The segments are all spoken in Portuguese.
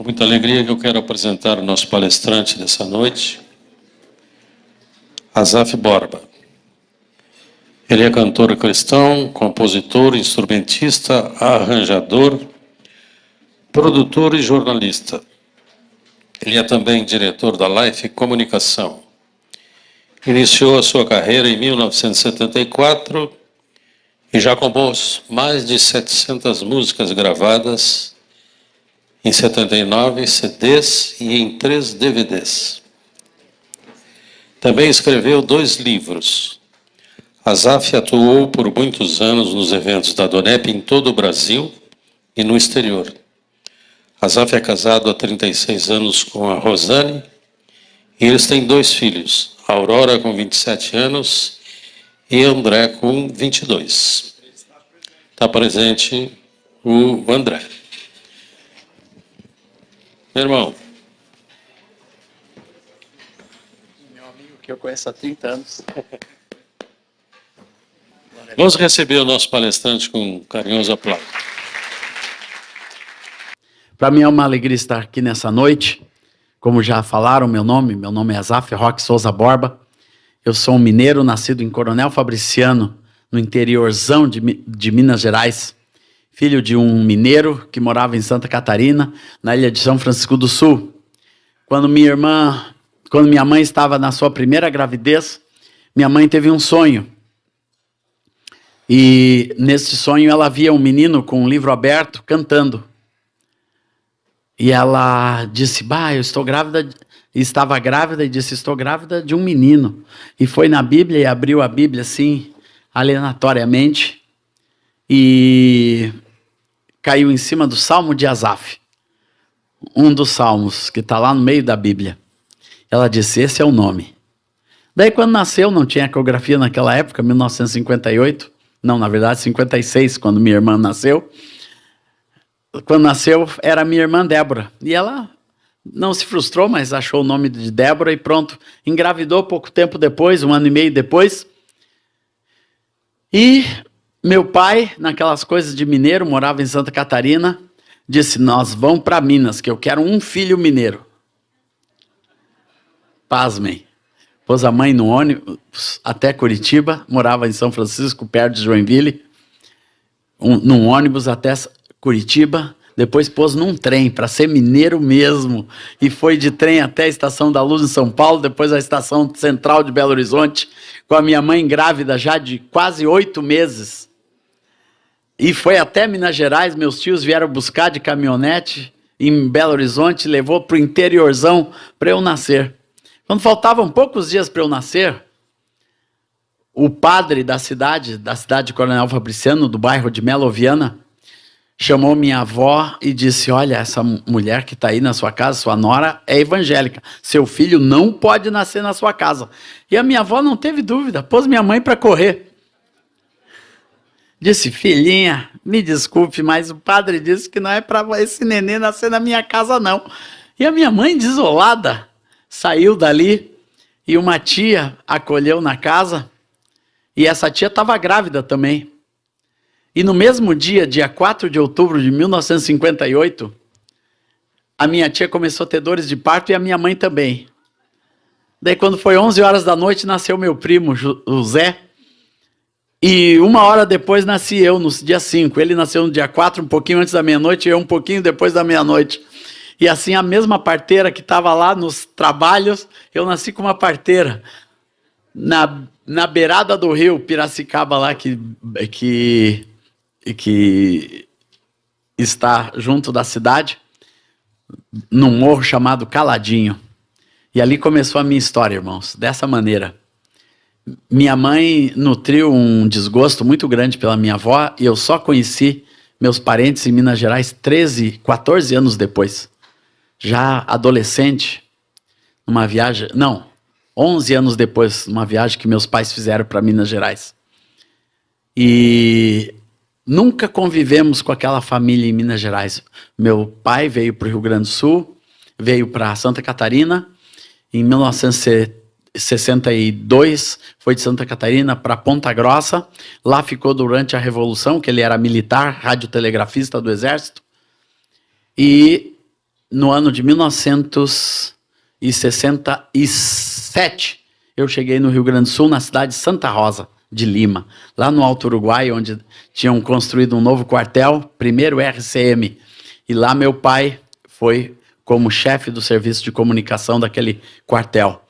Com muita alegria que eu quero apresentar o nosso palestrante dessa noite, Asaf Borba. Ele é cantor cristão, compositor, instrumentista, arranjador, produtor e jornalista. Ele é também diretor da Life Comunicação. Iniciou a sua carreira em 1974 e já compôs mais de 700 músicas gravadas em 79 CDs e em 3 DVDs. Também escreveu 2 livros. Asaf atuou por muitos anos nos eventos da Donep em todo o Brasil e no exterior. Asaf é casado há 36 anos com a Rosane e eles têm 2 filhos, Aurora com 27 anos e André com 22. Está presente o André. Meu irmão. Meu amigo que eu conheço há 30 anos. Vamos receber o nosso palestrante com um carinhoso aplauso. Para mim é uma alegria estar aqui nessa noite. Como já falaram, meu nome é Asaf Roque Souza Borba. Eu sou um mineiro, nascido em Coronel Fabriciano, no interiorzão de Minas Gerais. Filho de um mineiro que morava em Santa Catarina, na ilha de São Francisco do Sul. Quando minha mãe estava na sua primeira gravidez, minha mãe teve um sonho. E nesse sonho ela via um menino com um livro aberto cantando. E ela disse, eu estou grávida, estava grávida e disse, estou grávida de um menino. E foi na Bíblia e abriu a Bíblia assim, aleatoriamente, e caiu em cima do Salmo de Asaf, um dos salmos que está lá no meio da Bíblia. Ela disse, esse é o nome. Daí quando nasceu, não tinha ecografia naquela época, 1958, não, na verdade 56, quando minha irmã nasceu. Quando nasceu, era minha irmã Débora. E ela não se frustrou, mas achou o nome de Débora e pronto. Engravidou pouco tempo depois, 1 ano e meio depois. E meu pai, naquelas coisas de mineiro, morava em Santa Catarina, disse, nós vamos para Minas, que eu quero um filho mineiro. Pasmem. Pôs a mãe no ônibus até Curitiba, morava em São Francisco, perto de Joinville, num ônibus até Curitiba, depois pôs num trem, para ser mineiro mesmo, e foi de trem até a Estação da Luz em São Paulo, depois a Estação Central de Belo Horizonte, com a minha mãe grávida já de quase 8 meses. E foi até Minas Gerais, meus tios vieram buscar de caminhonete em Belo Horizonte, levou para o interiorzão para eu nascer. Quando faltavam poucos dias para eu nascer, o padre da cidade de Coronel Fabriciano, do bairro de Meloviana, chamou minha avó e disse, olha, essa mulher que está aí na sua casa, sua nora, é evangélica. Seu filho não pode nascer na sua casa. E a minha avó não teve dúvida, pôs minha mãe para correr. Disse, filhinha, me desculpe, mas o padre disse que não é para esse neném nascer na minha casa, não. E a minha mãe, desolada, saiu dali e uma tia acolheu na casa e essa tia estava grávida também. E no mesmo dia, dia 4 de outubro de 1958, a minha tia começou a ter dores de parto e a minha mãe também. Daí quando foi 11 horas da noite, nasceu meu primo, o Zé, e 1 hora depois nasci eu, no dia 5. Ele nasceu no dia 4, um pouquinho antes da meia-noite, e eu um pouquinho depois da meia-noite. E assim, a mesma parteira que estava lá nos trabalhos, eu nasci com uma parteira na beirada do rio Piracicaba, lá que está junto da cidade, num morro chamado Caladinho. E ali começou a minha história, irmãos, dessa maneira. Minha mãe nutriu um desgosto muito grande pela minha avó e eu só conheci meus parentes em Minas Gerais 14 anos depois. Já adolescente, numa viagem... Não, 11 anos depois, numa viagem que meus pais fizeram para Minas Gerais. E nunca convivemos com aquela família em Minas Gerais. Meu pai veio para o Rio Grande do Sul, veio para Santa Catarina, em 1962 foi de Santa Catarina para Ponta Grossa, lá ficou durante a Revolução, que ele era militar, radiotelegrafista do Exército, e no ano de 1967, eu cheguei no Rio Grande do Sul, na cidade de Santa Rosa de Lima, lá no Alto Uruguai, onde tinham construído um novo quartel, primeiro RCM. E lá meu pai foi como chefe do serviço de comunicação daquele quartel.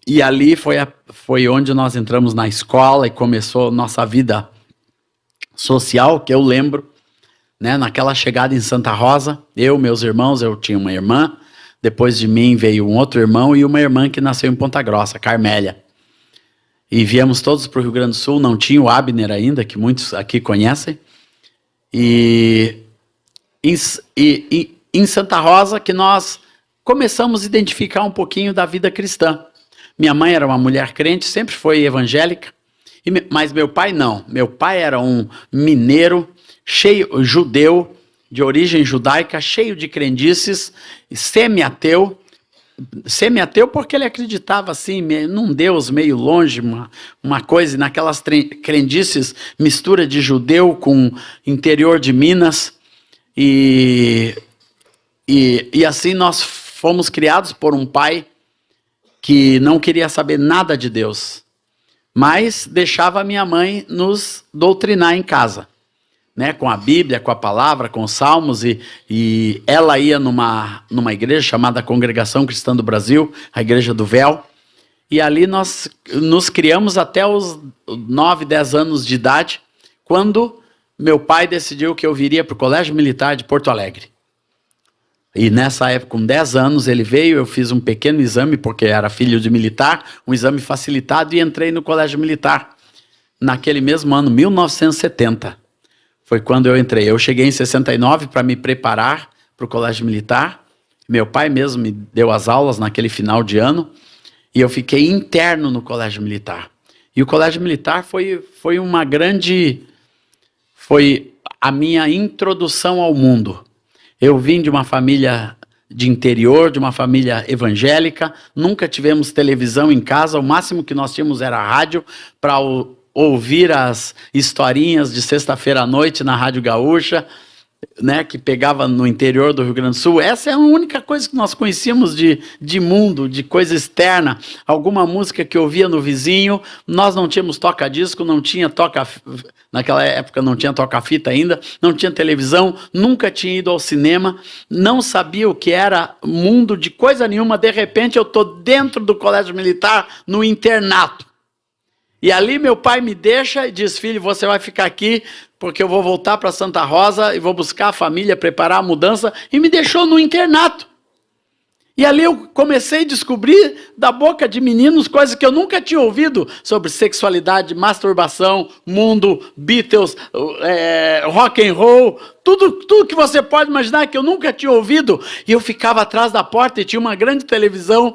E ali foi onde nós entramos na escola e começou nossa vida social, que eu lembro, né, naquela chegada em Santa Rosa, meus irmãos, eu tinha uma irmã, depois de mim veio um outro irmão e uma irmã que nasceu em Ponta Grossa, Carmélia. E viemos todos para o Rio Grande do Sul, não tinha o Abner ainda, que muitos aqui conhecem. E em Santa Rosa que nós começamos a identificar um pouquinho da vida cristã. Minha mãe era uma mulher crente, sempre foi evangélica, mas meu pai não. Meu pai era um mineiro, judeu, de origem judaica, cheio de crendices, semi-ateu. Semi-ateu porque ele acreditava assim, num Deus meio longe, uma coisa, naquelas crendices, mistura de judeu com interior de Minas. E assim nós fomos criados por um pai que não queria saber nada de Deus, mas deixava a minha mãe nos doutrinar em casa, né, com a Bíblia, com a palavra, com os salmos, e ela ia numa igreja chamada Congregação Cristã do Brasil, a Igreja do Véu, e ali nós nos criamos até os 9, 10 anos de idade, quando meu pai decidiu que eu viria para o Colégio Militar de Porto Alegre. E nessa época, com 10 anos, ele veio, eu fiz um pequeno exame, porque era filho de militar, um exame facilitado, e entrei no Colégio Militar. Naquele mesmo ano, 1970, foi quando eu entrei. Eu cheguei em 69 para me preparar para o Colégio Militar. Meu pai mesmo me deu as aulas naquele final de ano, e eu fiquei interno no Colégio Militar. E o Colégio Militar foi a minha introdução ao mundo. Eu vim de uma família de interior, de uma família evangélica, nunca tivemos televisão em casa, o máximo que nós tínhamos era rádio para ouvir as historinhas de sexta-feira à noite na Rádio Gaúcha, né, que pegava no interior do Rio Grande do Sul. Essa é a única coisa que nós conhecíamos de mundo, de coisa externa. Alguma música que ouvia no vizinho. Nós não tínhamos toca-disco, não tinha naquela época não tinha toca-fita ainda, não tinha televisão, nunca tinha ido ao cinema, não sabia o que era mundo de coisa nenhuma. De repente eu estou dentro do Colégio Militar, no internato. E ali meu pai me deixa e diz: filho, você vai ficar aqui porque eu vou voltar para Santa Rosa e vou buscar a família, preparar a mudança, e me deixou no internato. E ali eu comecei a descobrir da boca de meninos coisas que eu nunca tinha ouvido sobre sexualidade, masturbação, mundo, Beatles, rock and roll, tudo que você pode imaginar que eu nunca tinha ouvido. E eu ficava atrás da porta e tinha uma grande televisão,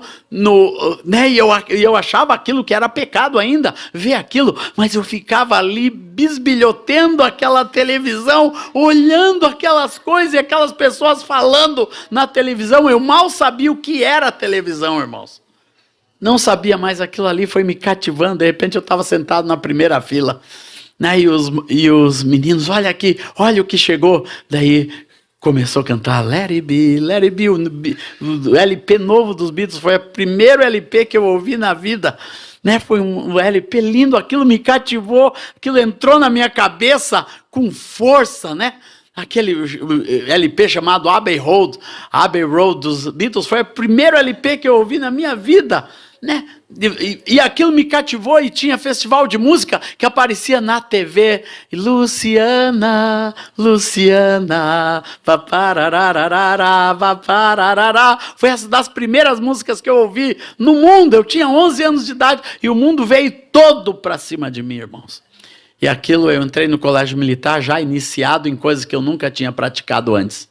né, e eu achava aquilo que era pecado ainda, ver aquilo, mas eu ficava ali bisbilhotendo aquela televisão, olhando aquelas coisas e aquelas pessoas falando na televisão. Eu mal sabia o que era televisão, irmãos. Não sabia, mais aquilo ali foi me cativando. De repente eu estava sentado na primeira fila, né, e os meninos: olha aqui, olha o que chegou. Daí começou a cantar Let It Be, Let It Be. O LP novo dos Beatles foi o primeiro LP que eu ouvi na vida, né? Foi um LP lindo, aquilo me cativou, aquilo entrou na minha cabeça com força, né? Aquele LP chamado Abbey Road dos Beatles foi o primeiro LP que eu ouvi na minha vida, né? E aquilo me cativou, e tinha festival de música que aparecia na TV. Luciana, Luciana, papararararara, papararará. Foi essa das primeiras músicas que eu ouvi no mundo. Eu tinha 11 anos de idade e o mundo veio todo para cima de mim, irmãos. E aquilo, eu entrei no Colégio Militar já iniciado em coisas que eu nunca tinha praticado antes.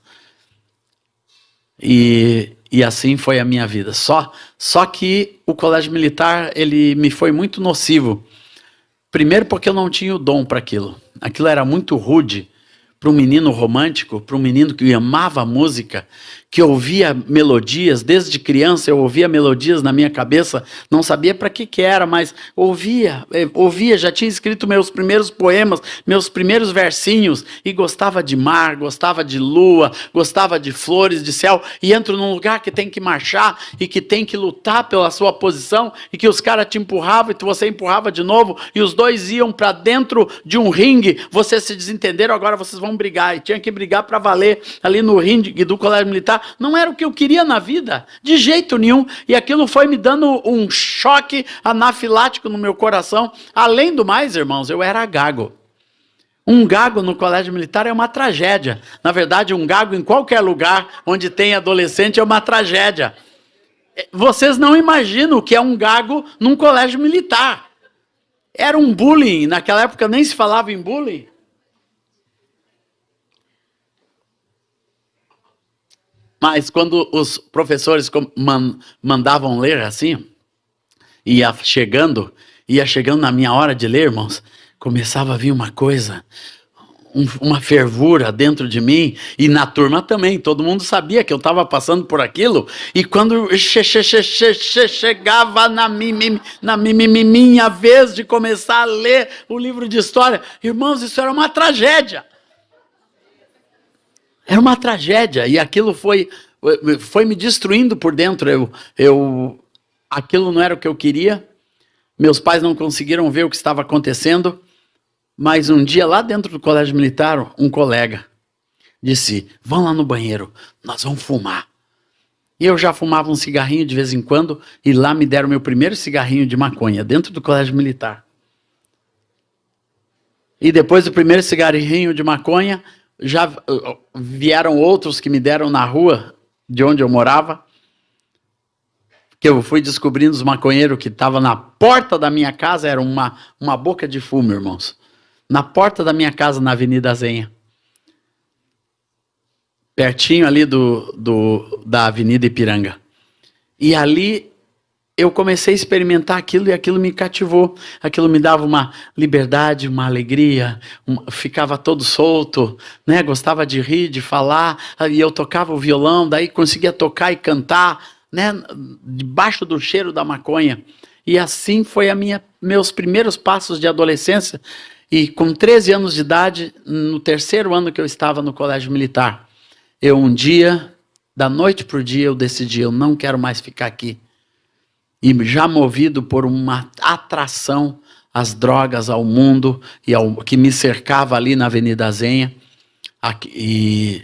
E assim foi a minha vida. Só que o Colégio Militar, ele me foi muito nocivo. Primeiro porque eu não tinha o dom para aquilo. Aquilo era muito rude, para um menino romântico, para um menino que amava música, que ouvia melodias, desde criança eu ouvia melodias na minha cabeça, não sabia para que era, mas ouvia, já tinha escrito meus primeiros poemas, meus primeiros versinhos, e gostava de mar, gostava de lua, gostava de flores, de céu, e entro num lugar que tem que marchar, e que tem que lutar pela sua posição, e que os caras te empurravam, e você empurrava de novo, e os dois iam para dentro de um ringue, vocês se desentenderam, agora vocês vão brigar, e tinha que brigar para valer, ali no ringue do colégio militar. Não era o que eu queria na vida, de jeito nenhum, e aquilo foi me dando um choque anafilático no meu coração. Além do mais, irmãos, eu era gago. Um gago no colégio militar é uma tragédia. Na verdade, um gago em qualquer lugar onde tem adolescente é uma tragédia. Vocês não imaginam o que é um gago num colégio militar. Era um bullying, naquela época nem se falava em bullying. Mas quando os professores mandavam ler assim, ia chegando na minha hora de ler, irmãos, começava a vir uma coisa, uma fervura dentro de mim, e na turma também, todo mundo sabia que eu estava passando por aquilo, e quando chegava na minha vez de começar a ler o livro de história, irmãos, isso era uma tragédia. Era uma tragédia, e aquilo foi me destruindo por dentro. Aquilo não era o que eu queria, meus pais não conseguiram ver o que estava acontecendo, mas um dia lá dentro do colégio militar, um colega disse, vão lá no banheiro, nós vamos fumar. E eu já fumava um cigarrinho de vez em quando, e lá me deram meu primeiro cigarrinho de maconha, dentro do colégio militar. E depois do primeiro cigarrinho de maconha, já vieram outros que me deram na rua de onde eu morava, que eu fui descobrindo os maconheiros que estavam na porta da minha casa, era uma boca de fumo, irmãos, na porta da minha casa, na Avenida Zenha, pertinho ali da Avenida Ipiranga. E ali eu comecei a experimentar aquilo, e aquilo me cativou, aquilo me dava uma liberdade, uma alegria, ficava todo solto, né? Gostava de rir, de falar, e eu tocava o violão, daí conseguia tocar e cantar, né? Debaixo do cheiro da maconha. E assim foi meus primeiros passos de adolescência, e com 13 anos de idade, no terceiro ano que eu estava no colégio militar, eu um dia, da noite para o dia, eu decidi, eu não quero mais ficar aqui. E já movido por uma atração às drogas, ao mundo, e ao que me cercava ali na Avenida Zenha, e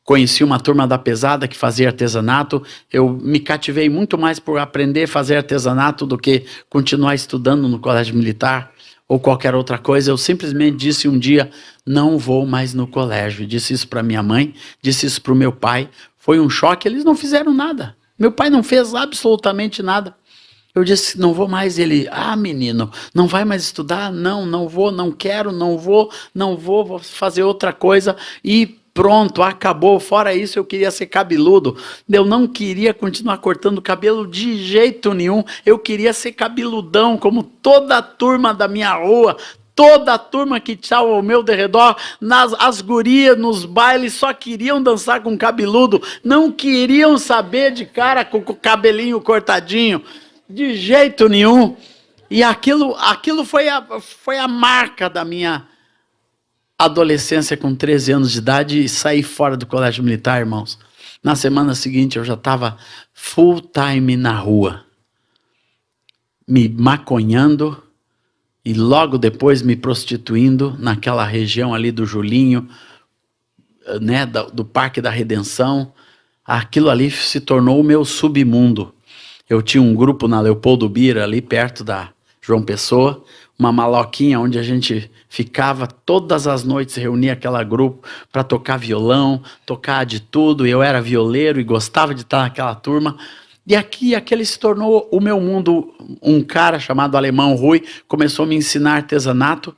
conheci uma turma da pesada que fazia artesanato, eu me cativei muito mais por aprender a fazer artesanato do que continuar estudando no colégio militar, ou qualquer outra coisa. Eu simplesmente disse um dia, não vou mais no colégio. Disse isso para minha mãe, disse isso para o meu pai, foi um choque, eles não fizeram nada, meu pai não fez absolutamente nada. Eu disse, não vou mais. Ele, menino, não vai mais estudar? Não vou, não quero, não vou, vou fazer outra coisa. E pronto, acabou. Fora isso, eu queria ser cabeludo. Eu não queria continuar cortando cabelo de jeito nenhum. Eu queria ser cabeludão, como toda a turma da minha rua, toda a turma que estava ao meu derredor, as gurias nos bailes só queriam dançar com cabeludo, não queriam saber de cara com o cabelinho cortadinho. De jeito nenhum. E aquilo foi a marca da minha adolescência com 13 anos de idade, e saí fora do colégio militar, irmãos. Na semana seguinte eu já estava full time na rua, me maconhando, e logo depois me prostituindo naquela região ali do Julinho, né, do Parque da Redenção. Aquilo ali se tornou o meu submundo. Eu tinha um grupo na Leopoldo Bira, ali perto da João Pessoa, uma maloquinha onde a gente ficava todas as noites, reunia aquele grupo para tocar violão, tocar de tudo. Eu era violeiro e gostava de estar naquela turma. E aquele se tornou o meu mundo. Um cara chamado Alemão Rui começou a me ensinar artesanato,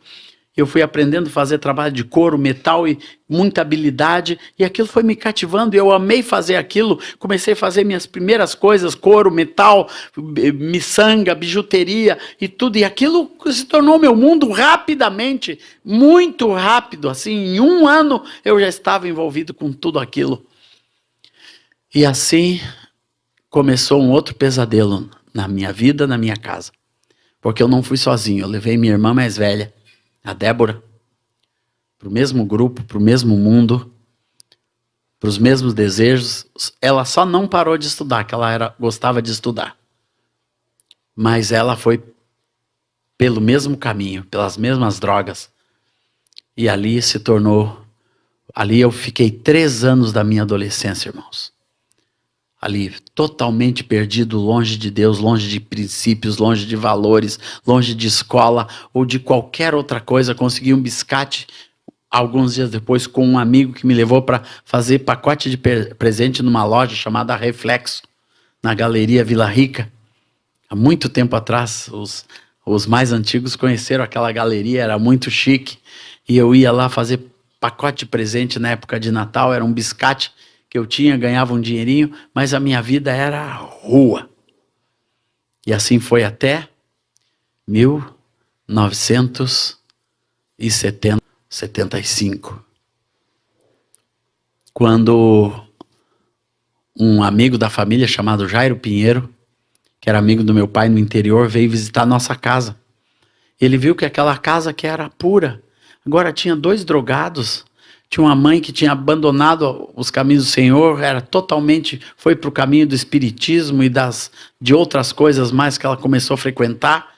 eu fui aprendendo a fazer trabalho de couro, metal e muita habilidade, e aquilo foi me cativando, e eu amei fazer aquilo, comecei a fazer minhas primeiras coisas, couro, metal, miçanga, bijuteria e tudo, e aquilo se tornou meu mundo rapidamente, muito rápido, assim, em 1 ano eu já estava envolvido com tudo aquilo. E assim começou um outro pesadelo na minha vida, na minha casa. Porque eu não fui sozinho, eu levei minha irmã mais velha, a Débora, para o mesmo grupo, para o mesmo mundo, para os mesmos desejos. Ela só não parou de estudar, que ela gostava de estudar. Mas ela foi pelo mesmo caminho, pelas mesmas drogas. E ali se tornou... Ali eu fiquei 3 anos da minha adolescência, irmãos. Ali, totalmente perdido, longe de Deus, longe de princípios, longe de valores, longe de escola ou de qualquer outra coisa. Consegui um biscate alguns dias depois com um amigo que me levou para fazer pacote de presente numa loja chamada Reflexo, na Galeria Vila Rica. Há muito tempo atrás, os mais antigos conheceram aquela galeria, era muito chique. E eu ia lá fazer pacote de presente na época de Natal, era um biscate que eu tinha, ganhava um dinheirinho, mas a minha vida era rua. E assim foi até 1975, quando um amigo da família chamado Jairo Pinheiro, que era amigo do meu pai no interior, veio visitar nossa casa. Ele viu que aquela casa que era pura, agora tinha 2 drogados, tinha uma mãe que tinha abandonado os caminhos do Senhor, foi para o caminho do espiritismo e de outras coisas mais que ela começou a frequentar.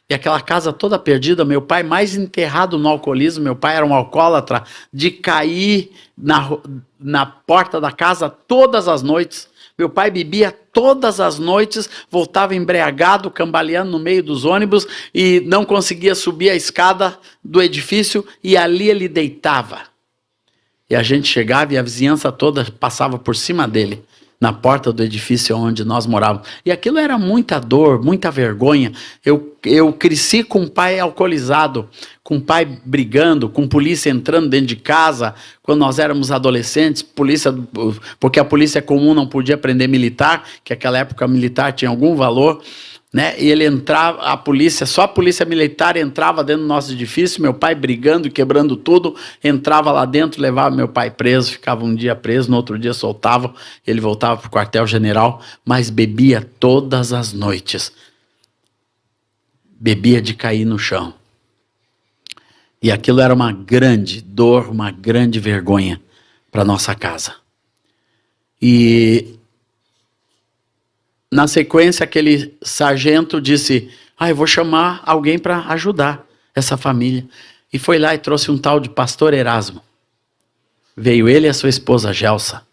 E aquela casa toda perdida, meu pai mais enterrado no alcoolismo, meu pai era um alcoólatra, de cair na porta da casa todas as noites. Meu pai bebia todas as noites, voltava embriagado, cambaleando no meio dos ônibus e não conseguia subir a escada do edifício e ali ele deitava. E a gente chegava e a vizinhança toda passava por cima dele, na porta do edifício onde nós morávamos. E aquilo era muita dor, muita vergonha. Eu cresci com um pai alcoolizado, com um pai brigando, com polícia entrando dentro de casa, quando nós éramos adolescentes, porque a polícia comum não podia prender militar, que naquela época militar tinha algum valor, né? E ele entrava, só a polícia militar entrava dentro do nosso edifício, meu pai brigando, quebrando tudo, entrava lá dentro, levava meu pai preso, ficava um dia preso, no outro dia soltava, ele voltava para o quartel-general, mas bebia todas as noites. Bebia de cair no chão. E aquilo era uma grande dor, uma grande vergonha para nossa casa. E na sequência, aquele sargento disse, eu vou chamar alguém para ajudar essa família. E foi lá e trouxe um tal de pastor Erasmo. Veio ele e a sua esposa Gelsa.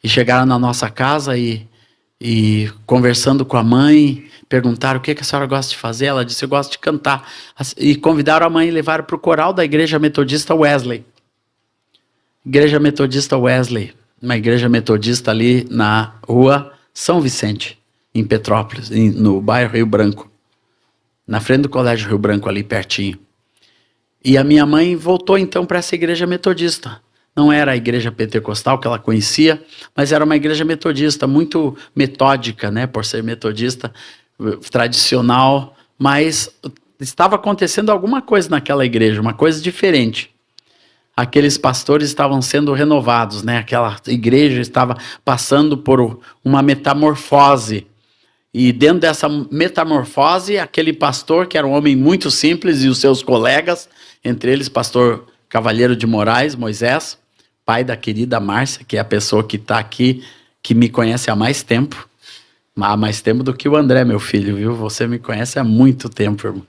E chegaram na nossa casa e conversando com a mãe, perguntaram o que a senhora gosta de fazer. Ela disse, eu gosto de cantar. E convidaram a mãe e levaram para o coral da Igreja Metodista Wesley. Igreja Metodista Wesley, uma igreja metodista ali na rua São Vicente, em Petrópolis, no bairro Rio Branco, na frente do Colégio Rio Branco, ali pertinho. E a minha mãe voltou então para essa igreja metodista. Não era a igreja pentecostal que ela conhecia, mas era uma igreja metodista, muito metódica, né, por ser metodista, tradicional, mas estava acontecendo alguma coisa naquela igreja, uma coisa diferente. Aqueles pastores estavam sendo renovados, né? Aquela igreja estava passando por uma metamorfose. E dentro dessa metamorfose, aquele pastor, que era um homem muito simples, e os seus colegas, entre eles pastor Cavalheiro de Moraes, Moisés, pai da querida Márcia, que é a pessoa que está aqui, que me conhece há mais tempo do que o André, meu filho, viu? Você me conhece há muito tempo, irmão.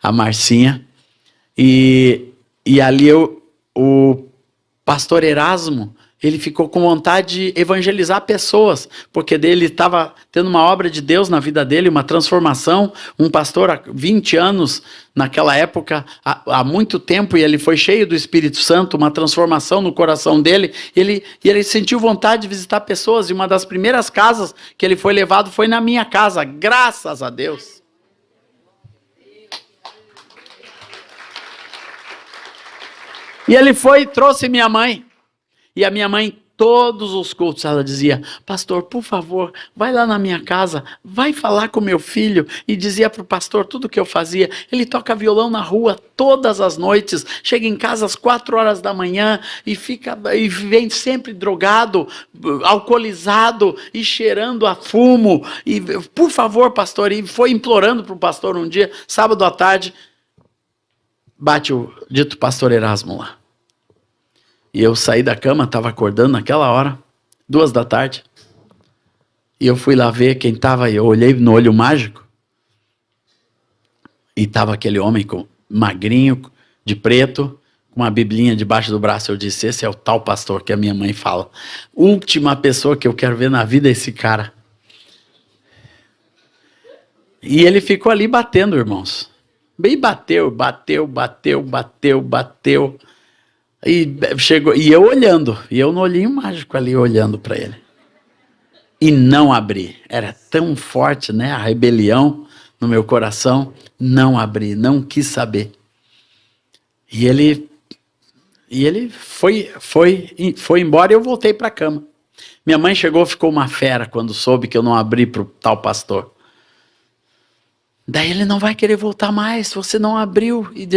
A Marcinha. E ali o pastor Erasmo, ele ficou com vontade de evangelizar pessoas, porque ele estava tendo uma obra de Deus na vida dele, uma transformação, um pastor há 20 anos, naquela época, há muito tempo, e ele foi cheio do Espírito Santo, uma transformação no coração dele, e ele sentiu vontade de visitar pessoas, e uma das primeiras casas que ele foi levado foi na minha casa, graças a Deus. E ele foi e trouxe minha mãe. E a minha mãe, todos os cultos, ela dizia: pastor, por favor, vai lá na minha casa, vai falar com meu filho. E dizia para o pastor tudo o que eu fazia. Ele toca violão na rua todas as noites, chega em casa às 4 horas da manhã e vem sempre drogado, alcoolizado e cheirando a fumo. E por favor, pastor, e foi implorando para o pastor um dia, sábado à tarde, bate o dito pastor Erasmo lá. E eu saí da cama, estava acordando naquela hora, 2 da tarde. E eu fui lá ver quem estava, eu olhei no olho mágico. E estava aquele homem magrinho, de preto, com uma biblinha debaixo do braço. Eu disse: esse é o tal pastor que a minha mãe fala. Última pessoa que eu quero ver na vida é esse cara. E ele ficou ali batendo, irmãos. Bem bateu. E chegou, e eu olhando, e eu no olhinho mágico ali olhando para ele. E não abri. Era tão forte, né, a rebelião no meu coração. Não abri, não quis saber. E ele foi embora e eu voltei para a cama. Minha mãe ficou uma fera quando soube que eu não abri para o tal pastor. Daí ele: não vai querer voltar mais, você não abriu. E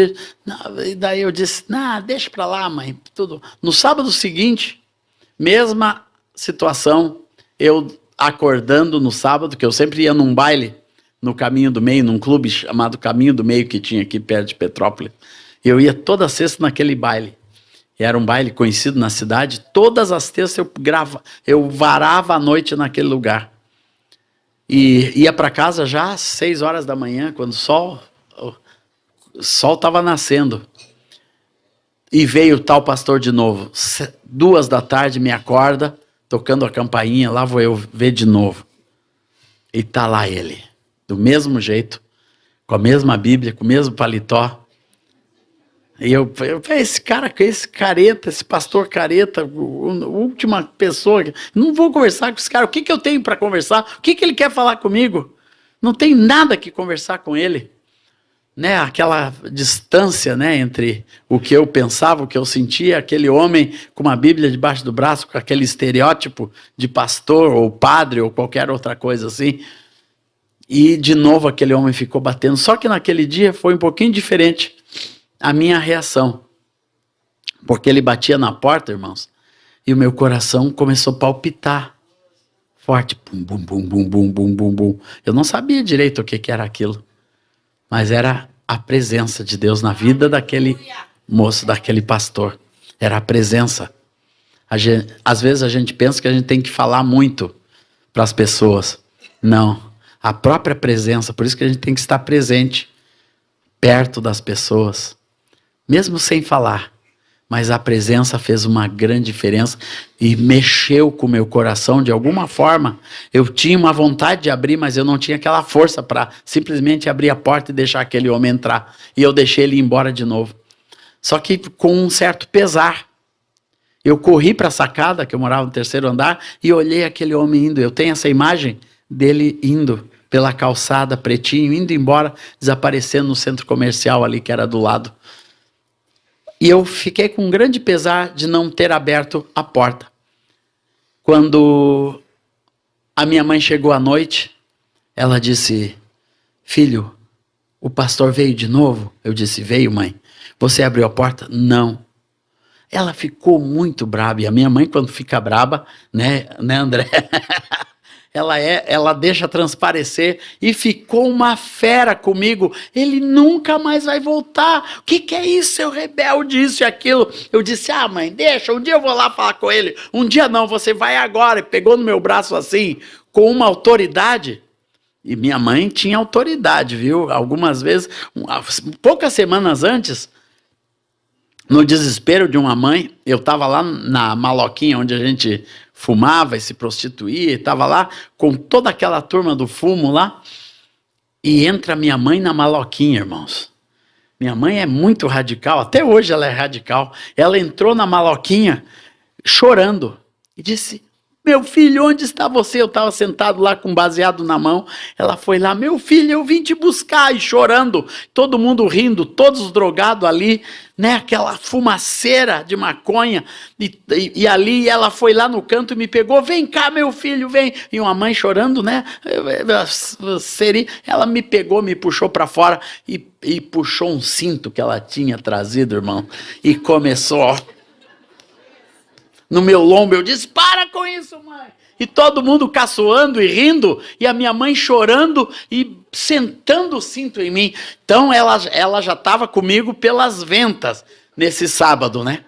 daí eu disse: não, deixa pra lá, mãe. Tudo. No sábado seguinte, mesma situação, eu acordando no sábado, que eu sempre ia num baile, no Caminho do Meio, num clube chamado Caminho do Meio, que tinha aqui perto de Petrópolis. Eu ia toda sexta naquele baile. Era um baile conhecido na cidade. Todas as terças eu varava a noite naquele lugar. E ia para casa já às 6 horas da manhã, quando o sol estava nascendo. E veio o tal pastor de novo. 2 da tarde me acorda, tocando a campainha, lá vou eu ver de novo. E tá lá ele, do mesmo jeito, com a mesma Bíblia, com o mesmo paletó. E eu esse cara, esse careta, esse pastor careta, a última pessoa, não vou conversar com esse cara. O que eu tenho para conversar? O que ele quer falar comigo? Não tem nada que conversar com ele. Né? Aquela distância, né, entre o que eu pensava, o que eu sentia, aquele homem com uma Bíblia debaixo do braço, com aquele estereótipo de pastor ou padre ou qualquer outra coisa assim. E de novo aquele homem ficou batendo. Só que naquele dia foi um pouquinho diferente a minha reação, porque ele batia na porta, irmãos, e o meu coração começou a palpitar forte, bum, bum, bum, bum, bum, bum, bum, bum. Eu não sabia direito o que era aquilo, mas era a presença de Deus na vida daquele moço, daquele pastor. Era a presença. Às vezes a gente pensa que a gente tem que falar muito para as pessoas. Não, a própria presença. Por isso que a gente tem que estar presente, perto das pessoas, mesmo sem falar, mas a presença fez uma grande diferença e mexeu com o meu coração de alguma forma. Eu tinha uma vontade de abrir, mas eu não tinha aquela força para simplesmente abrir a porta e deixar aquele homem entrar. E eu deixei ele ir embora de novo. Só que com um certo pesar. Eu corri para a sacada, que eu morava no 3º andar, e olhei aquele homem indo. Eu tenho essa imagem dele indo pela calçada, pretinho, indo embora, desaparecendo no centro comercial ali, que era do lado. E eu fiquei com um grande pesar de não ter aberto a porta. Quando a minha mãe chegou à noite, ela disse: filho, o pastor veio de novo? Eu disse: veio, mãe. Você abriu a porta? Não. Ela ficou muito braba. E a minha mãe, quando fica braba, né André? Ela deixa transparecer, e ficou uma fera comigo. Ele nunca mais vai voltar. O que é isso, seu rebelde, isso e aquilo? Eu disse: mãe, deixa, um dia eu vou lá falar com ele. Um dia não, você vai agora. E pegou no meu braço assim, com uma autoridade. E minha mãe tinha autoridade, viu? Algumas vezes, poucas semanas antes, no desespero de uma mãe, eu estava lá na maloquinha onde a gente fumava e se prostituía, estava lá com toda aquela turma do fumo lá, e entra minha mãe na maloquinha, irmãos. Minha mãe é muito radical, até hoje ela é radical. Ela entrou na maloquinha chorando e disse: Meu filho, onde está você? Eu estava sentado lá com baseado na mão. Ela foi lá, meu filho, eu vim te buscar. E chorando, todo mundo rindo, todos drogados ali, né? Aquela fumaceira de maconha. E ali ela foi lá no canto e me pegou. Vem cá, meu filho, vem. E uma mãe chorando, né? Ela me pegou, me puxou para fora e puxou um cinto que ela tinha trazido, irmão. E começou, ó, no meu lombo. Eu disse, para com isso, mãe. E todo mundo caçoando e rindo, e a minha mãe chorando e sentando o cinto em mim. Então ela já estava comigo pelas ventas nesse sábado, né?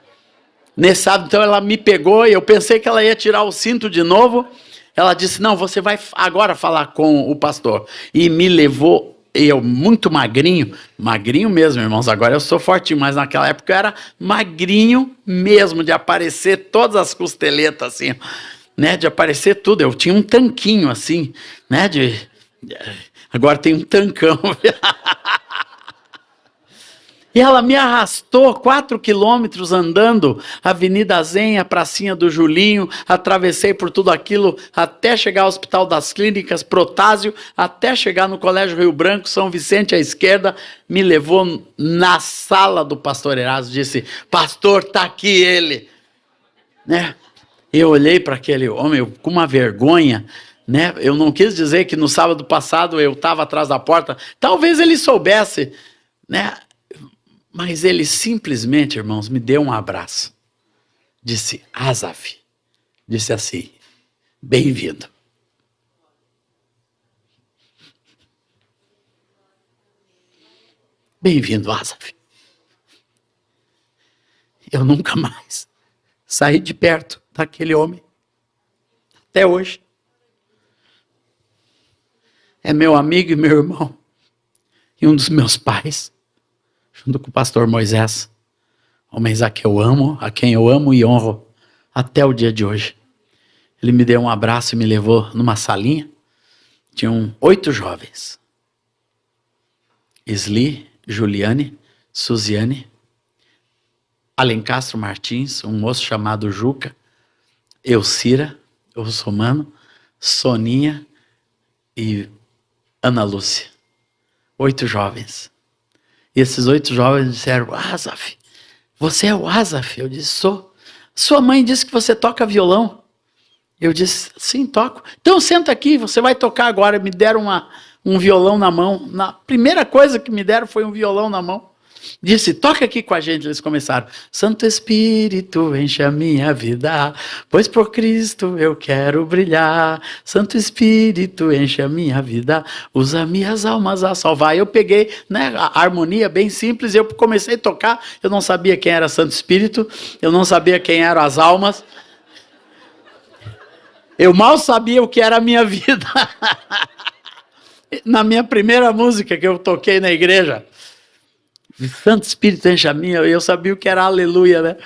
Nesse sábado, então ela me pegou e eu pensei que ela ia tirar o cinto de novo. Ela disse, não, você vai agora falar com o pastor. E me levou. Eu, muito magrinho mesmo, irmãos, agora eu sou fortinho, mas naquela época eu era magrinho mesmo, de aparecer todas as costeletas, assim, né, de aparecer tudo, eu tinha um tanquinho, assim, né, agora tem um tancão. E ela me arrastou 4 quilômetros andando, Avenida Zenha, Pracinha do Julinho, atravessei por tudo aquilo, até chegar ao Hospital das Clínicas, Protásio, até chegar no Colégio Rio Branco, São Vicente à esquerda, me levou na sala do pastor Erasmo, disse, pastor, está aqui ele. Né? Eu olhei para aquele homem com uma vergonha, né? Eu não quis dizer que no sábado passado eu estava atrás da porta, talvez ele soubesse, né? Mas ele simplesmente, irmãos, me deu um abraço. Disse, Asaf, disse assim, bem-vindo. Bem-vindo, Asaf. Eu nunca mais saí de perto daquele homem. Até hoje. É meu amigo e meu irmão. E um dos meus pais. Junto com o pastor Moisés, homens a quem eu amo e honro até o dia de hoje. Ele me deu um abraço e me levou numa salinha. Tinham 8 jovens. Isli, Juliane, Suziane, Alencastro Martins, um moço chamado Juca, Elcira, o Russomano, Soninha e Ana Lúcia. 8 jovens. E esses 8 jovens disseram, Asaf, você é o Asaf? Eu disse, sou. Sua mãe disse que você toca violão. Eu disse, sim, toco. Então senta aqui, você vai tocar agora. Me deram um violão na mão. A primeira coisa que me deram foi um violão na mão. Disse, toca aqui com a gente. Eles começaram, Santo Espírito, enche a minha vida, pois por Cristo eu quero brilhar. Santo Espírito, enche a minha vida, usa minhas almas a salvar. Eu peguei, né, a harmonia bem simples, eu comecei a tocar, eu não sabia quem era Santo Espírito, eu não sabia quem eram as almas, eu mal sabia o que era a minha vida. Na minha primeira música que eu toquei na igreja, Santo Espírito enche a minha, eu sabia o que era aleluia, né?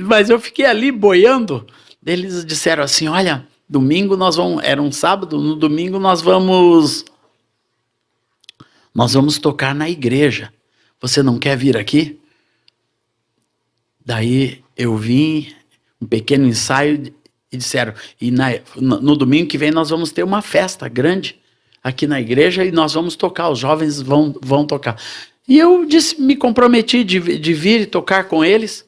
Mas eu fiquei ali boiando. Eles disseram assim, olha, domingo nós vamos, era um sábado, no domingo nós vamos tocar na igreja. Você não quer vir aqui? Daí eu vim, um pequeno ensaio, e disseram, no domingo que vem nós vamos ter uma festa grande aqui na igreja e nós vamos tocar, os jovens vão tocar. E eu me comprometi de vir e tocar com eles.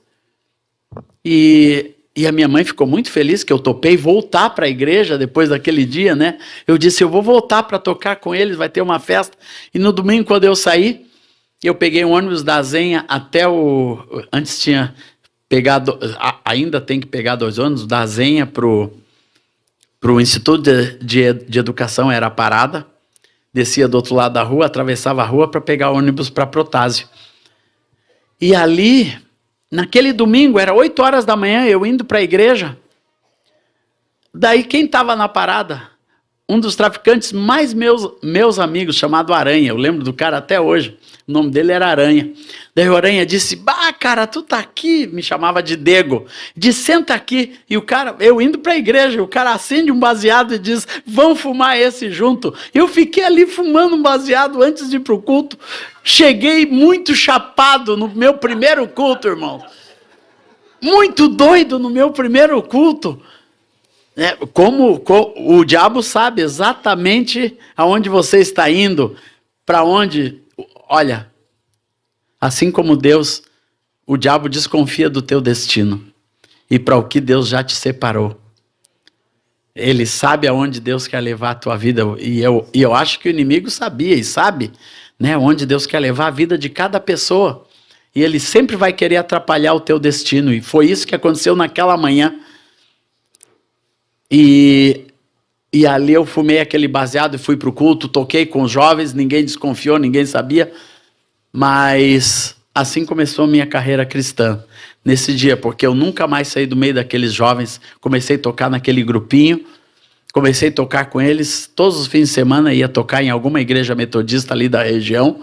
E a minha mãe ficou muito feliz que eu topei voltar para a igreja depois daquele dia, né? Eu disse, eu vou voltar para tocar com eles, vai ter uma festa. E no domingo, quando eu saí, eu peguei um ônibus da Zenha até antes tinha pegado, ainda tem que pegar 2 ônibus, da Zenha para o Instituto de Educação, era a parada. Descia do outro lado da rua, atravessava a rua para pegar ônibus para Protásio. E ali, naquele domingo, era 8 horas da manhã, eu indo para a igreja. Daí quem estava na parada? Um dos traficantes mais meus amigos, chamado Aranha. Eu lembro do cara até hoje. O nome dele era Aranha. Daí o Aranha disse, bah, cara, tu tá aqui. Me chamava de Dego. Disse, senta aqui. E o cara, eu indo para a igreja, o cara acende um baseado e diz, vamos fumar esse junto. Eu fiquei ali fumando um baseado antes de ir pro culto. Cheguei muito chapado no meu primeiro culto, irmão. Muito doido no meu primeiro culto. O diabo sabe exatamente aonde você está indo, para onde. Olha, assim como Deus, o diabo desconfia do teu destino e para o que Deus já te separou. Ele sabe aonde Deus quer levar a tua vida, e eu acho que o inimigo sabia e sabe, né, onde Deus quer levar a vida de cada pessoa. E ele sempre vai querer atrapalhar o teu destino, e foi isso que aconteceu naquela manhã. E ali eu fumei aquele baseado e fui para o culto, toquei com os jovens, ninguém desconfiou, ninguém sabia, mas assim começou a minha carreira cristã, nesse dia, porque eu nunca mais saí do meio daqueles jovens, comecei a tocar naquele grupinho, comecei a tocar com eles, todos os fins de semana ia tocar em alguma igreja metodista ali da região,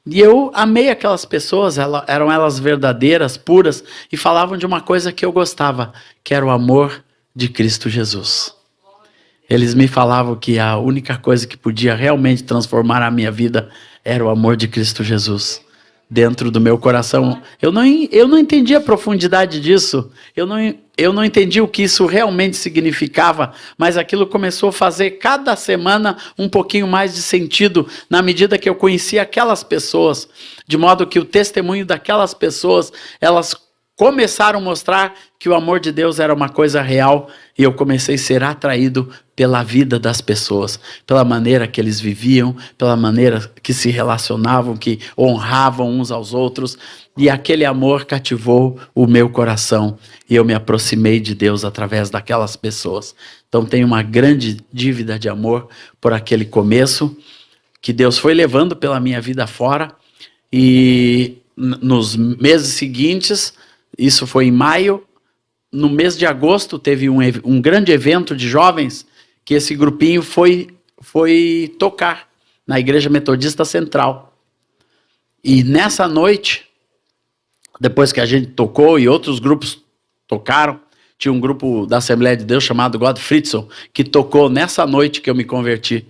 e eu amei aquelas pessoas, eram elas verdadeiras, puras, e falavam de uma coisa que eu gostava, que era o amor de Cristo Jesus. Eles me falavam que a única coisa que podia realmente transformar a minha vida era o amor de Cristo Jesus dentro do meu coração. Eu não entendi a profundidade disso, eu não entendi o que isso realmente significava, mas aquilo começou a fazer cada semana um pouquinho mais de sentido, na medida que eu conhecia aquelas pessoas, de modo que o testemunho daquelas pessoas, elas começaram a mostrar que o amor de Deus era uma coisa real, e eu comecei a ser atraído pela vida das pessoas, pela maneira que eles viviam, pela maneira que se relacionavam, que honravam uns aos outros, e aquele amor cativou o meu coração, e eu me aproximei de Deus através daquelas pessoas. Então tenho uma grande dívida de amor por aquele começo, que Deus foi levando pela minha vida fora, e nos meses seguintes, isso foi em maio, no mês de agosto teve um grande evento de jovens que esse grupinho foi tocar na Igreja Metodista Central. E nessa noite, depois que a gente tocou e outros grupos tocaram, tinha um grupo da Assembleia de Deus chamado God Fritzl, que tocou nessa noite que eu me converti.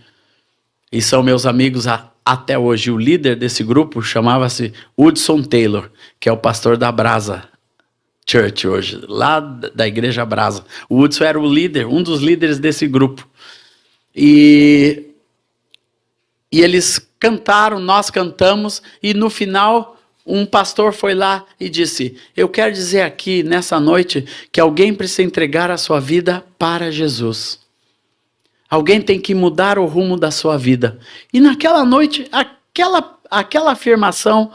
E são meus amigos até hoje. O líder desse grupo chamava-se Hudson Taylor, que é o pastor da Brasa Church hoje, lá da Igreja Brasa. O Hudson era o líder, um dos líderes desse grupo. E eles cantaram, nós cantamos, e no final um pastor foi lá e disse: eu quero dizer aqui nessa noite que alguém precisa entregar a sua vida para Jesus. Alguém tem que mudar o rumo da sua vida. E naquela noite, aquela afirmação,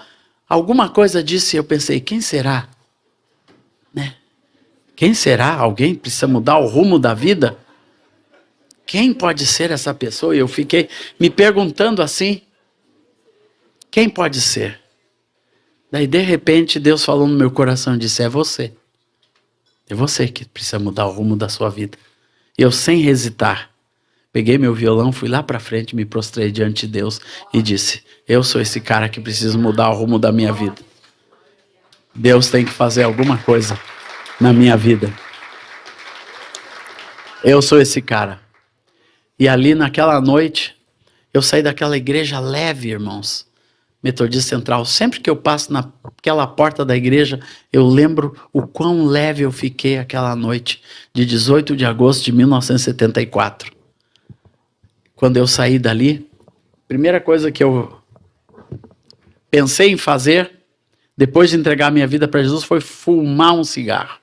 alguma coisa disse, eu pensei, quem será? Né? Quem será? Alguém precisa mudar o rumo da vida? Quem pode ser essa pessoa? E eu fiquei me perguntando assim, quem pode ser? Daí de repente Deus falou no meu coração e disse, é você. É você que precisa mudar o rumo da sua vida. E eu sem hesitar, peguei meu violão, fui lá para frente, me prostrei diante de Deus e disse, eu sou esse cara que precisa mudar o rumo da minha vida. Deus tem que fazer alguma coisa na minha vida. Eu sou esse cara. E ali naquela noite, eu saí daquela igreja leve, irmãos. Metodista Central. Sempre que eu passo naquela porta da igreja, eu lembro o quão leve eu fiquei aquela noite, de 18 de agosto de 1974. Quando eu saí dali, a primeira coisa que eu pensei em fazer, depois de entregar minha vida para Jesus, foi fumar um cigarro.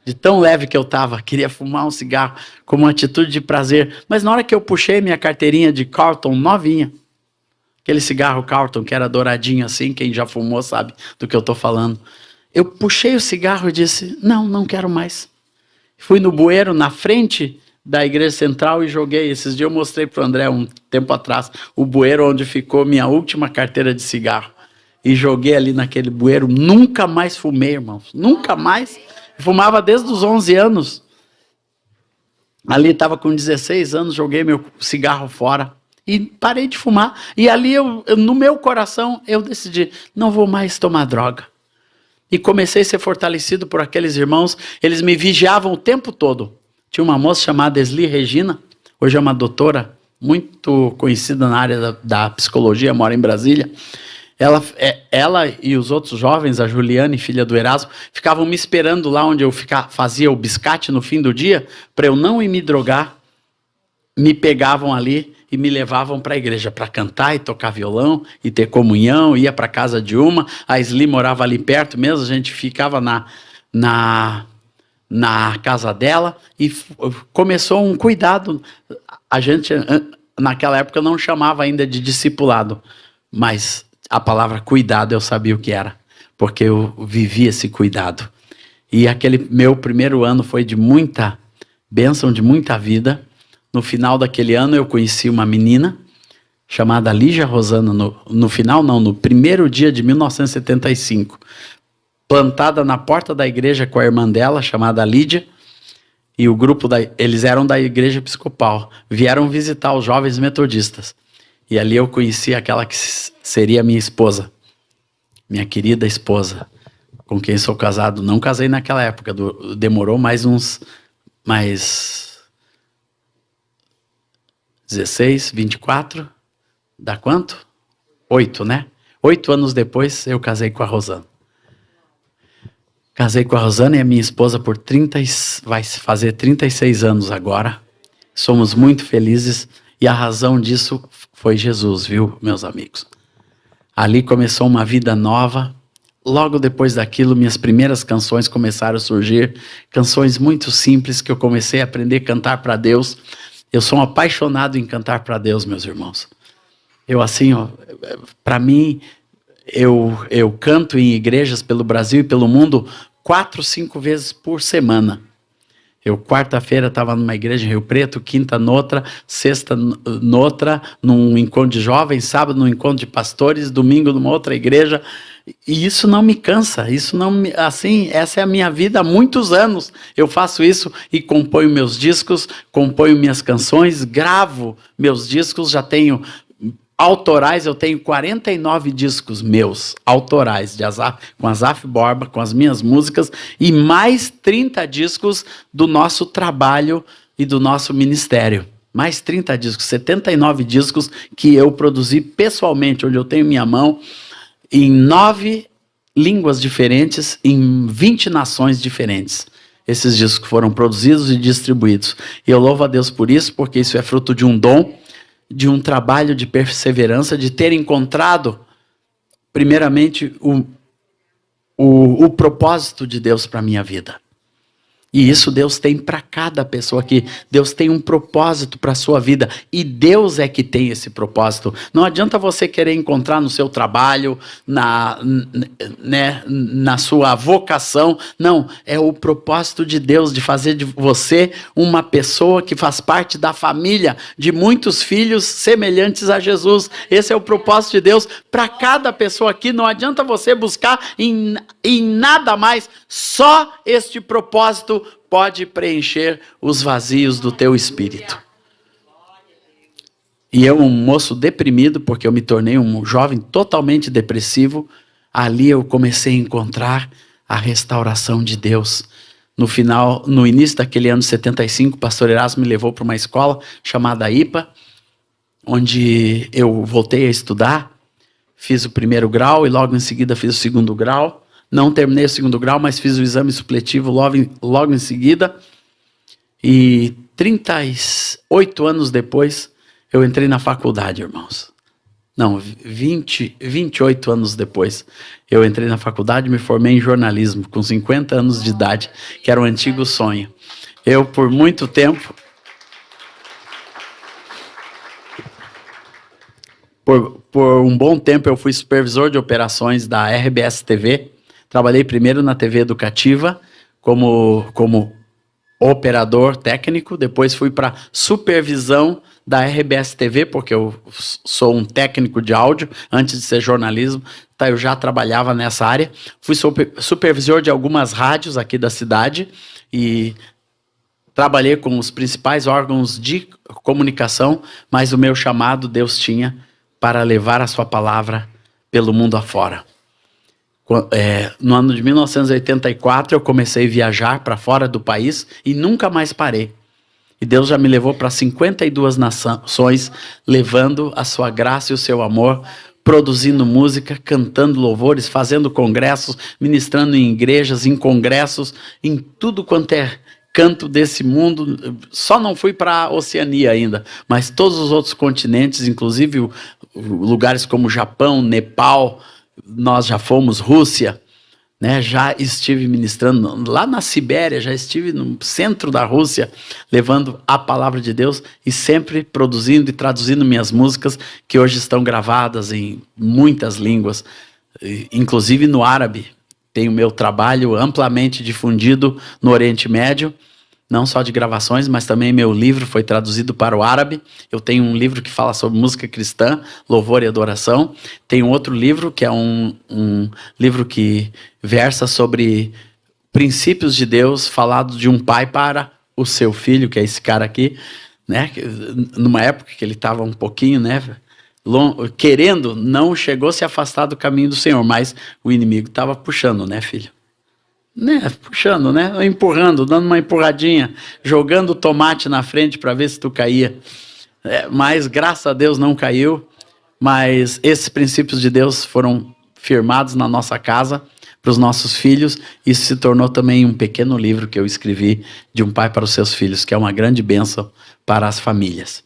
De tão leve que eu estava, queria fumar um cigarro como uma atitude de prazer. Mas na hora que eu puxei minha carteirinha de Carlton novinha, aquele cigarro Carlton que era douradinho assim, quem já fumou sabe do que eu estou falando. Eu puxei o cigarro e disse, não quero mais. Fui no bueiro, na frente da Igreja Central e joguei. Esses dias eu mostrei para o André um tempo atrás, o bueiro onde ficou minha última carteira de cigarro. E joguei ali naquele bueiro, nunca mais fumei, irmãos, nunca mais. Fumava desde os 11 anos. Ali estava com 16 anos, joguei meu cigarro fora e parei de fumar. E ali, no meu coração, eu decidi, não vou mais tomar droga. E comecei a ser fortalecido por aqueles irmãos, eles me vigiavam o tempo todo. Tinha uma moça chamada Esli Regina, hoje é uma doutora muito conhecida na área da psicologia, mora em Brasília. Ela e os outros jovens, a Juliane, filha do Erasmo, ficavam me esperando lá onde eu fazia o biscate no fim do dia, para eu não ir me drogar. Me pegavam ali e me levavam para a igreja para cantar e tocar violão e ter comunhão. Ia para casa de uma. A Sli morava ali perto mesmo, a gente ficava na casa dela e começou um cuidado. A gente, naquela época, não chamava ainda de discipulado, mas a palavra cuidado eu sabia o que era, porque eu vivi esse cuidado. E aquele meu primeiro ano foi de muita bênção, de muita vida. No final daquele ano eu conheci uma menina chamada Lígia Rosana, no primeiro dia de 1975, plantada na porta da igreja com a irmã dela, chamada Lídia, e o grupo, eles eram da igreja episcopal, vieram visitar os jovens metodistas. E ali eu conheci aquela que seria minha esposa, minha querida esposa, com quem sou casado. Não casei naquela época, demorou mais 16, 24, dá quanto? 8, né? 8 anos depois eu casei com a Rosana. Casei com a Rosana e a minha esposa vai fazer 36 anos agora. Somos muito felizes e a razão disso foi Jesus, viu, meus amigos? Ali começou uma vida nova. Logo depois daquilo, minhas primeiras canções começaram a surgir. Canções muito simples que eu comecei a aprender a cantar para Deus. Eu sou um apaixonado em cantar para Deus, meus irmãos. Eu assim, para mim, eu canto em igrejas pelo Brasil e pelo mundo 4, 5 vezes por semana. Eu, quarta-feira, estava numa igreja em Rio Preto, quinta noutra, sexta noutra, num encontro de jovens, sábado num encontro de pastores, domingo numa outra igreja. E isso não me cansa, essa é a minha vida há muitos anos. Eu faço isso e componho meus discos, componho minhas canções, gravo meus discos, já tenho autorais, eu tenho 49 discos meus, autorais, com Azaf Borba, com as minhas músicas, e mais 30 discos do nosso trabalho e do nosso ministério. Mais 30 discos, 79 discos que eu produzi pessoalmente, onde eu tenho minha mão, em 9 línguas diferentes, em 20 nações diferentes. Esses discos foram produzidos e distribuídos. E eu louvo a Deus por isso, porque isso é fruto de um dom, de um trabalho de perseverança, de ter encontrado, primeiramente, o propósito de Deus para a minha vida. E isso Deus tem para cada pessoa aqui. Deus tem um propósito para a sua vida. E Deus é que tem esse propósito. Não adianta você querer encontrar no seu trabalho, na sua vocação. Não, é o propósito de Deus de fazer de você uma pessoa que faz parte da família de muitos filhos semelhantes a Jesus. Esse é o propósito de Deus para cada pessoa aqui. Não adianta você buscar em nada mais. Só este propósito pode preencher os vazios do teu espírito. E eu, um moço deprimido, porque eu me tornei um jovem totalmente depressivo, ali eu comecei a encontrar a restauração de Deus. No início daquele ano 75, o pastor Erasmo me levou para uma escola chamada IPA, onde eu voltei a estudar, fiz o primeiro grau e logo em seguida fiz o segundo grau. Não terminei o segundo grau, mas fiz o exame supletivo logo em seguida. E 38 anos depois, eu entrei na faculdade, irmãos. Não, 28 anos depois, eu entrei na faculdade e me formei em jornalismo, com 50 anos de idade, que era um antigo sonho. Eu, por muito tempo... Por um bom tempo, eu fui supervisor de operações da RBS TV. Trabalhei primeiro na TV educativa como operador técnico, depois fui para supervisão da RBS TV, porque eu sou um técnico de áudio, antes de ser jornalismo, tá, eu já trabalhava nessa área. Fui supervisor de algumas rádios aqui da cidade e trabalhei com os principais órgãos de comunicação, mas o meu chamado Deus tinha para levar a sua palavra pelo mundo afora. No ano de 1984, eu comecei a viajar para fora do país e nunca mais parei. E Deus já me levou para 52 nações, levando a sua graça e o seu amor produzindo música, cantando louvores, fazendo congressos, ministrando em igrejas, em congressos, em tudo quanto é canto desse mundo. Só não fui para a Oceania ainda, mas todos os outros continentes, inclusive lugares como Japão, Nepal, nós já fomos, Rússia, né? Já estive ministrando lá na Sibéria, já estive no centro da Rússia, levando a palavra de Deus e sempre produzindo e traduzindo minhas músicas, que hoje estão gravadas em muitas línguas, inclusive no árabe. Tenho meu trabalho amplamente difundido no Oriente Médio, não só de gravações, mas também meu livro foi traduzido para o árabe. Eu tenho um livro que fala sobre música cristã, louvor e adoração. Tenho outro livro que é um livro que versa sobre princípios de Deus, falado de um pai para o seu filho, que é esse cara aqui, né? Numa época que ele estava um pouquinho, né, querendo, não chegou a se afastar do caminho do Senhor, mas o inimigo estava puxando, né, filho? Né, puxando, né, empurrando, dando uma empurradinha, jogando tomate na frente para ver se tu caía. Mas graças a Deus não caiu, mas esses princípios de Deus foram firmados na nossa casa, para os nossos filhos. Isso se tornou também um pequeno livro que eu escrevi, de um pai para os seus filhos, que é uma grande bênção para as famílias.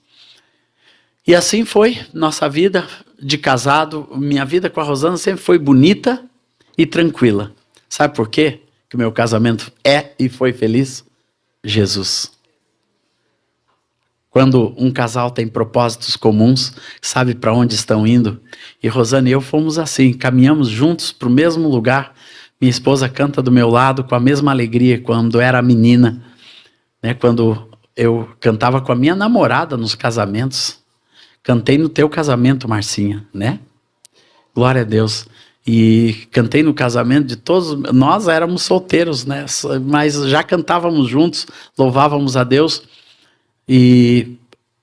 E assim foi nossa vida de casado. Minha vida com a Rosana sempre foi bonita e tranquila. Sabe por quê que o meu casamento é e foi feliz? Jesus. Quando um casal tem propósitos comuns, sabe para onde estão indo. E Rosana e eu fomos assim, caminhamos juntos para o mesmo lugar. Minha esposa canta do meu lado com a mesma alegria quando era menina, né? Quando eu cantava com a minha namorada nos casamentos. Cantei no teu casamento, Marcinha, né? Glória a Deus. E cantei no casamento de todos. Nós éramos solteiros, né? Mas já cantávamos juntos, louvávamos a Deus. E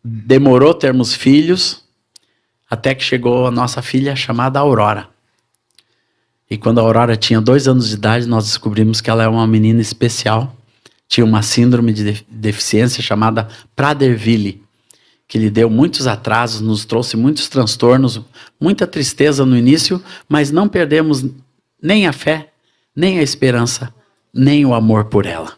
demorou termos filhos, até que chegou a nossa filha chamada Aurora. E quando a Aurora tinha 2 anos de idade, nós descobrimos que ela é uma menina especial. Tinha uma síndrome de deficiência chamada Prader-Willi, que lhe deu muitos atrasos, nos trouxe muitos transtornos, muita tristeza no início, mas não perdemos nem a fé, nem a esperança, nem o amor por ela.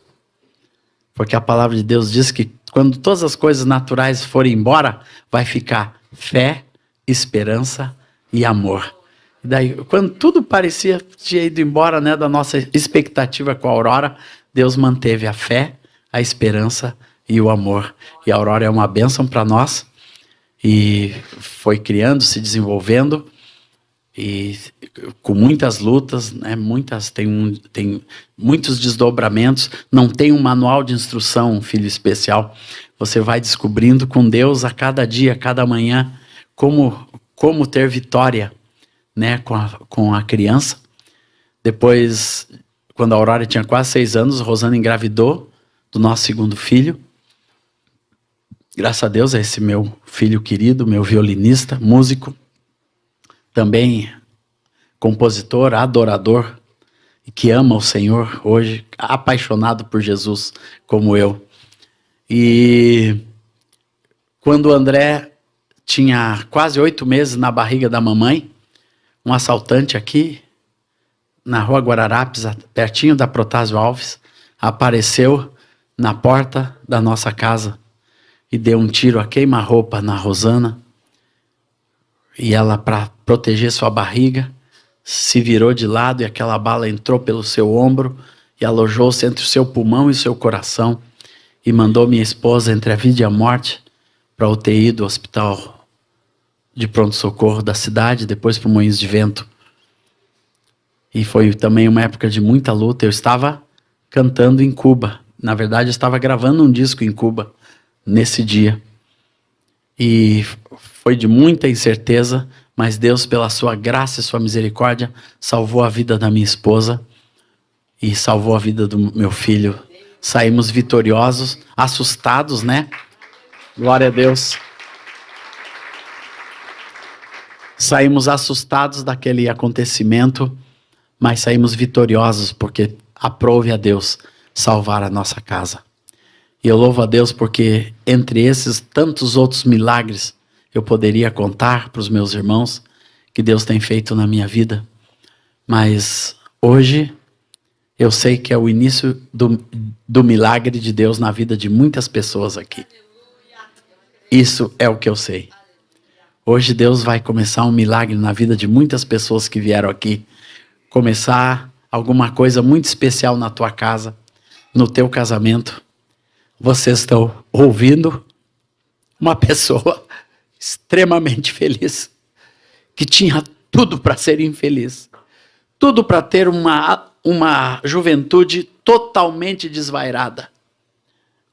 Porque a palavra de Deus diz que quando todas as coisas naturais forem embora, vai ficar fé, esperança e amor. E daí, quando tudo parecia ter ido embora, né, da nossa expectativa com a Aurora, Deus manteve a fé, a esperança e o amor. E a Aurora é uma bênção para nós. E foi criando, se desenvolvendo, e com muitas lutas, né, tem muitos desdobramentos. Não tem um manual de instrução, um filho especial. Você vai descobrindo com Deus a cada dia, a cada manhã, como ter vitória, né, com a criança. Depois, quando a Aurora tinha quase 6 anos, a Rosana engravidou do nosso segundo filho. Graças a Deus, é esse meu filho querido, meu violinista, músico, também compositor, adorador, e que ama o Senhor hoje, apaixonado por Jesus, como eu. E quando o André tinha quase 8 meses na barriga da mamãe, um assaltante aqui, na rua Guararapes, pertinho da Protásio Alves, apareceu na porta da nossa casa e deu um tiro a queima-roupa na Rosana. E ela, para proteger sua barriga, se virou de lado e aquela bala entrou pelo seu ombro e alojou-se entre o seu pulmão e o seu coração e mandou minha esposa entre a vida e a morte para a UTI do hospital de pronto-socorro da cidade, depois para o Moinhos de Vento. E foi também uma época de muita luta. Eu estava cantando em Cuba. Na verdade, eu estava gravando um disco em Cuba nesse dia. E foi de muita incerteza, mas Deus, pela sua graça e sua misericórdia, salvou a vida da minha esposa e salvou a vida do meu filho. Saímos vitoriosos, assustados, né? Glória a Deus. Saímos assustados daquele acontecimento, mas saímos vitoriosos porque aprove a Deus salvar a nossa casa. E eu louvo a Deus porque entre esses tantos outros milagres eu poderia contar para os meus irmãos, que Deus tem feito na minha vida, mas hoje eu sei que é o início do milagre de Deus na vida de muitas pessoas aqui. Isso é o que eu sei. Hoje Deus vai começar um milagre na vida de muitas pessoas que vieram aqui. Começar alguma coisa muito especial na tua casa, no teu casamento. Vocês estão ouvindo uma pessoa extremamente feliz, que tinha tudo para ser infeliz, tudo para ter uma juventude totalmente desvairada,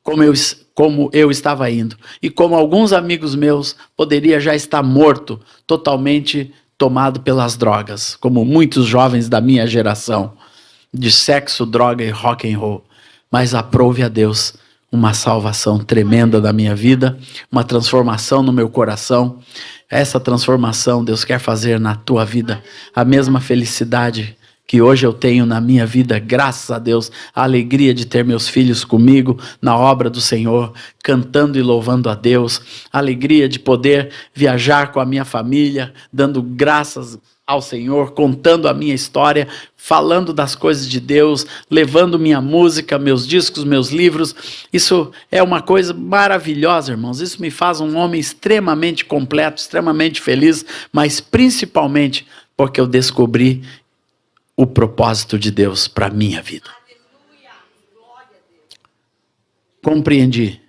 como eu estava indo, e como alguns amigos meus poderia já estar morto, totalmente tomado pelas drogas, como muitos jovens da minha geração, de sexo, droga e rock and roll. Mas aprove a Deus uma salvação tremenda da minha vida, uma transformação no meu coração. Essa transformação Deus quer fazer na tua vida, a mesma felicidade que hoje eu tenho na minha vida, graças a Deus, a alegria de ter meus filhos comigo na obra do Senhor, cantando e louvando a Deus, a alegria de poder viajar com a minha família, dando graças ao Senhor, contando a minha história, falando das coisas de Deus, levando minha música, meus discos, meus livros. Isso é uma coisa maravilhosa, irmãos. Isso me faz um homem extremamente completo, extremamente feliz, mas principalmente porque eu descobri o propósito de Deus para a minha vida. Compreendi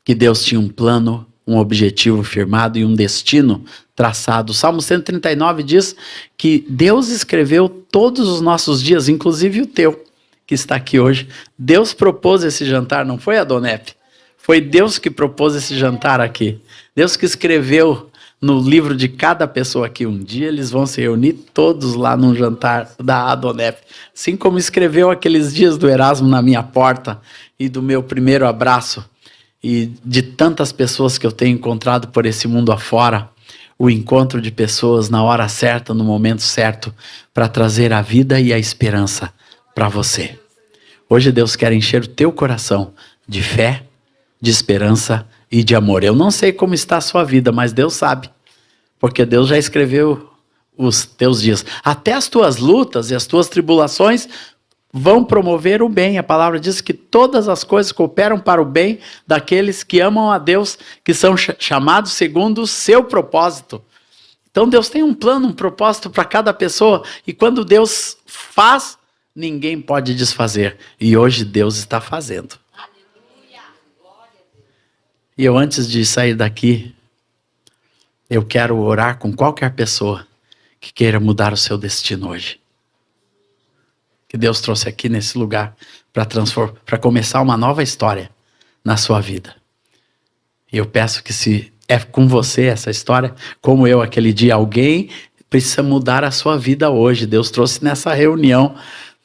que Deus tinha um plano, um objetivo firmado e um destino traçado. O Salmo 139 diz que Deus escreveu todos os nossos dias, inclusive o teu, que está aqui hoje. Deus propôs esse jantar, não foi Adonep? Foi Deus que propôs esse jantar aqui. Deus que escreveu no livro de cada pessoa aqui. Um dia eles vão se reunir todos lá num jantar da Adonep. Assim como escreveu aqueles dias do Erasmo na minha porta e do meu primeiro abraço e de tantas pessoas que eu tenho encontrado por esse mundo afora. O encontro de pessoas na hora certa, no momento certo, para trazer a vida e a esperança para você. Hoje Deus quer encher o teu coração de fé, de esperança e de amor. Eu não sei como está a sua vida, mas Deus sabe, porque Deus já escreveu os teus dias. Até as tuas lutas e as tuas tribulações vão promover o bem. A palavra diz que todas as coisas cooperam para o bem daqueles que amam a Deus, que são chamados segundo o seu propósito. Então Deus tem um plano, um propósito para cada pessoa, e quando Deus faz, ninguém pode desfazer. E hoje Deus está fazendo. E eu, antes de sair daqui, eu quero orar com qualquer pessoa que queira mudar o seu destino hoje. Que Deus trouxe aqui nesse lugar para começar uma nova história na sua vida. E eu peço que, se é com você essa história, como eu aquele dia, alguém precisa mudar a sua vida hoje. Deus trouxe nessa reunião,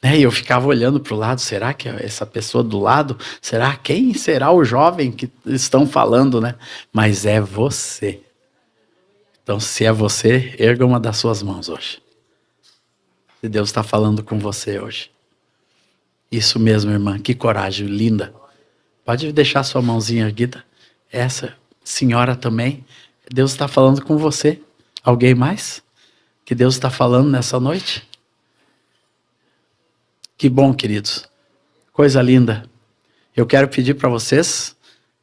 né? E eu ficava olhando para o lado, será que essa pessoa do lado, quem será o jovem que estão falando, né? Mas é você. Então, se é você, erga uma das suas mãos hoje. Se Deus está falando com você hoje. Isso mesmo, irmã, que coragem, linda. Pode deixar sua mãozinha erguida. Essa senhora também, Deus está falando com você. Alguém mais? Que Deus está falando nessa noite? Que bom, queridos. Coisa linda. Eu quero pedir para vocês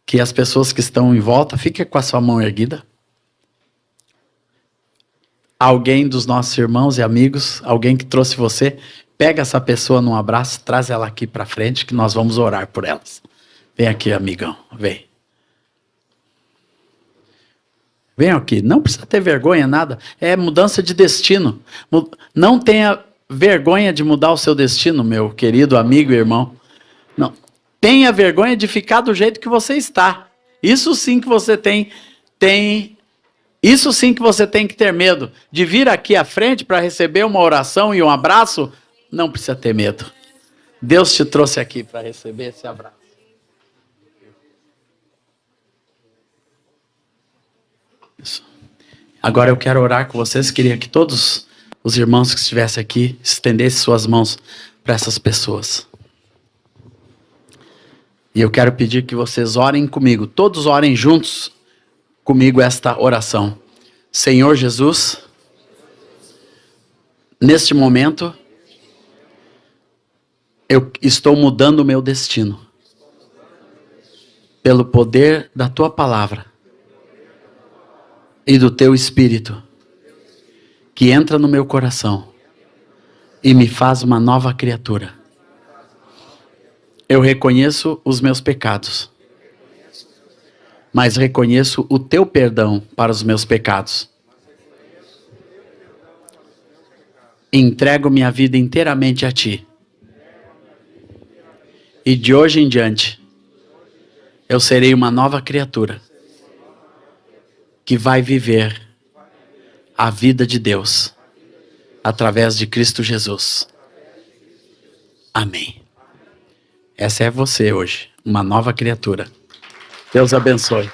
que as pessoas que estão em volta fiquem com a sua mão erguida. Alguém dos nossos irmãos e amigos, alguém que trouxe você, pega essa pessoa num abraço, traz ela aqui para frente que nós vamos orar por elas. Vem aqui, amigão, vem. Vem aqui, não precisa ter vergonha, nada. É mudança de destino. Não tenha vergonha de mudar o seu destino, meu querido amigo e irmão. Não. Tenha vergonha de ficar do jeito que você está. Isso sim que você Isso sim que você tem que ter medo. De vir aqui à frente para receber uma oração e um abraço, não precisa ter medo. Deus te trouxe aqui para receber esse abraço. Isso. Agora eu quero orar com vocês. Queria que todos os irmãos que estivessem aqui estendessem suas mãos para essas pessoas. E eu quero pedir que vocês orem comigo. Todos orem juntos comigo esta oração. Senhor Jesus, Neste momento, eu estou mudando o meu destino. Pelo poder da tua palavra e do teu Espírito, que entra no meu coração e me faz uma nova criatura. Eu reconheço os meus pecados, mas reconheço o teu perdão para os meus pecados. Entrego minha vida inteiramente a ti. E de hoje em diante, eu serei uma nova criatura que vai viver a vida de Deus através de Cristo Jesus. Amém. Essa é você hoje, uma nova criatura. Deus abençoe.